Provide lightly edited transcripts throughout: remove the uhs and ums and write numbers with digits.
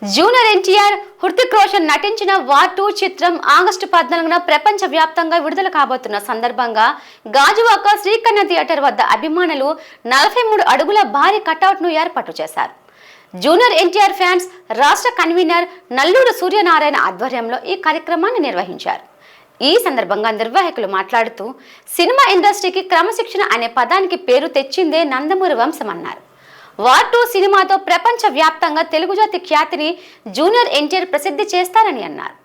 Junior NTR, Hrithik Roshan నటించిన war 2 చిత్రం August 14న ప్రపంచ వ్యాప్తంగా విడుదల కాబోతున్న సందర్భంగా గాజువాక శ్రీకన్య థియేటర్ వద్ద అభిమానులు 43 అడుగుల భారీ కటౌట్ను ఏర్పాటు చేశారు. జూనియర్ ఎన్టీఆర్ ఫ్యాన్స్ రాష్ట్ర కన్వీనర్ నల్లూరు సూర్యనారాయణ ఆధ్వర్యంలో ఈ కార్యక్రమాన్ని నిర్వహించారు. ఈ సందర్భంగా నిర్వాహకులు మాట్లాడుతూ సినిమా ఇండస్ట్రీకి క్రమశిక్షణ అనే పదానికి పేరు తెచ్చిందే నందమూరి వంశం అన్నారు. వార్ 2 సినిమాతో ప్రపంచ వ్యాప్తంగా తెలుగు జాతి ఖ్యాతిని జూనియర్ ఎన్టీఆర్ ప్రసిద్ధి చేస్తారని అన్నారు.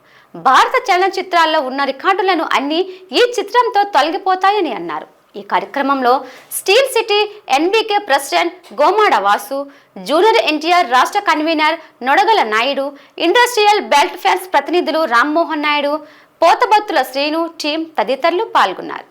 భారత చలనచిత్రాల్లో ఉన్న రికార్డులను అన్ని ఈ చిత్రంతో తొలగిపోతాయని అన్నారు. ఈ కార్యక్రమంలో steel city NBK president Gomada Vasu, junior NTR రాష్ట్ర convener Nodagala Naidu, industrial belt fans ప్రతినిధులు రామ్మోహన్ నాయుడు, పోతబత్తుల శ్రీను టీం తదితరులు పాల్గొన్నారు.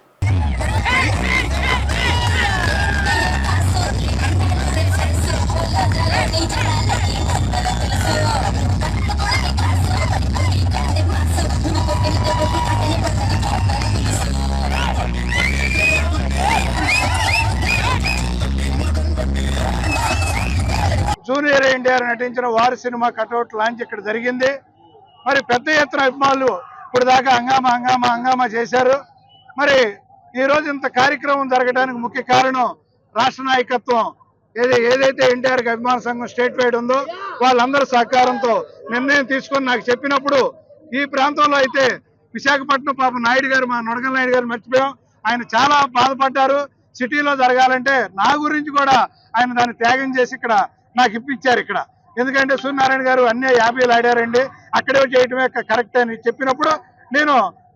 జూనియర్ ఎన్టీఆర్ నటించిన వారి సినిమా కటౌట్ లాంచ్ ఇక్కడ జరిగింది. మరి పెద్ద ఎత్తున అభిమానులు ఇప్పుడు దాకా హంగామా చేశారు. మరి ఈ రోజు ఇంత కార్యక్రమం జరగడానికి ముఖ్య కారణం రాష్ట్ర నాయకత్వం ఏదైతే ఎన్టీఆర్ అభిమాన సంఘం స్టేట్ వైడ్ ఉందో వాళ్ళందరూ సహకారంతో నిర్ణయం తీసుకొని నాకు చెప్పినప్పుడు ఈ ప్రాంతంలో అయితే విశాఖపట్నం పాప నాయుడు గారు, మా నొడగల నాయుడు గారు మర్చిపోయాం. ఆయన చాలా బాధపడ్డారు. సిటీలో జరగాలంటే నా గురించి కూడా ఆయన దాన్ని త్యాగం చేసి ఇక్కడ నాకు ఇప్పించారు. ఇక్కడ ఎందుకంటే సూర్యనారాయణ గారు అన్నీ 50 ఆడారండి, అక్కడే చేయటమే కరెక్ట్ అని చెప్పినప్పుడు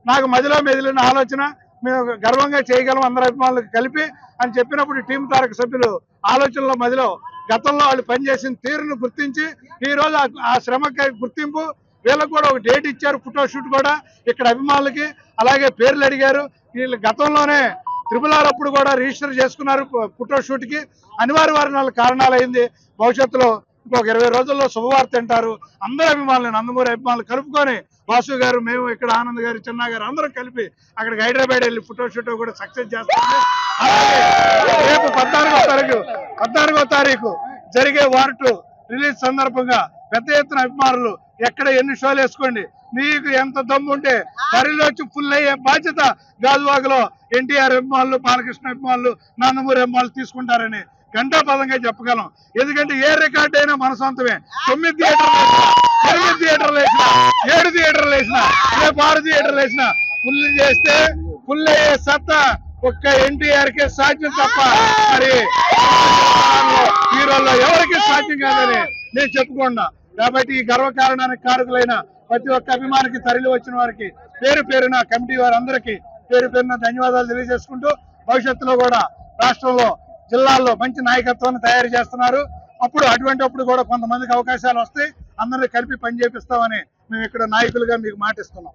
నాకు మధ్యలో మెదిలిన ఆలోచన, మేము గర్వంగా చేయగలం అందరు అభిమానులకు కలిపి అని చెప్పినప్పుడు టీం తారక సభ్యులు ఆలోచనలో మధ్యలో గతంలో వాళ్ళు పనిచేసిన తీరును గుర్తించి ఈ రోజు ఆ శ్రమకి గుర్తింపు వీళ్ళకు కూడా ఒక డేట్ ఇచ్చారు, ఫోటో షూట్ కూడా ఇక్కడ అభిమానులకి. అలాగే పేర్లు అడిగారు. వీళ్ళు గతంలోనే RRR అప్పుడు కూడా రిజిస్టర్ చేసుకున్నారు ఫోటో షూట్ కి. అనివార్య కారణాలు అయింది. భవిష్యత్తులో ఇంకొక 20 రోజుల్లో శుభవార్త తింటారు. అందరు అభిమానులు, నందమూరి అభిమానులు కలుపుకొని వాసు గారు, మేము ఇక్కడ ఆనంద్ గారు, చిన్న గారు అందరం కలిపి అక్కడికి హైదరాబాద్ వెళ్ళి ఫోటో షూట్ కూడా సక్సెస్ చేస్తాము. అలాగే రేపు 14వ తారీఖు జరిగే వార్ 2 రిలీజ్ సందర్భంగా పెద్ద ఎత్తున అభిమానులు ఎక్కడ ఎన్ని షోలు వేసుకోండి, మీకు ఎంత దమ్ము ఉంటే తరిలోచి ఫుల్ అయ్యే బాధ్యత గాజువాకలో ఎన్టీఆర్ అభిమానులు, బాలకృష్ణ అభిమానులు, నందమూరి అభిమానులు తీసుకుంటారని గంటాపదంగా చెప్పగలం. ఎందుకంటే ఏ రికార్డు అయినా మన సొంతమే. 9 థియేటర్లు వేసిన 7 థియేటర్లు వేసిన రేపు 6 థియేటర్లు వేసిన ఫుల్ చేస్తే ఫుల్ అయ్యే సత్తా ఒక్క ఎన్టీఆర్ కే సాధ్యం తప్ప మరి హీరోల్లో ఎవరికి సాధ్యం కాదని నేను చెప్పుకున్నా. కాబట్టి ఈ గర్వకారణానికి కారకులైన ప్రతి ఒక్క అభిమానికి తరలి వచ్చిన వారికి పేరు పేరున కమిటీ వారందరికీ పేరు పేరున ధన్యవాదాలు తెలియజేసుకుంటూ భవిష్యత్తులో కూడా రాష్ట్రంలో జిల్లాల్లో మంచి నాయకత్వాన్ని తయారు చేస్తున్నారు. అటువంటి కూడా కొంతమందికి అవకాశాలు వస్తాయి. అందరినీ కలిపి పనిచేపిస్తామని మేము ఇక్కడ నాయకులుగా మీకు మాటిస్తున్నాం.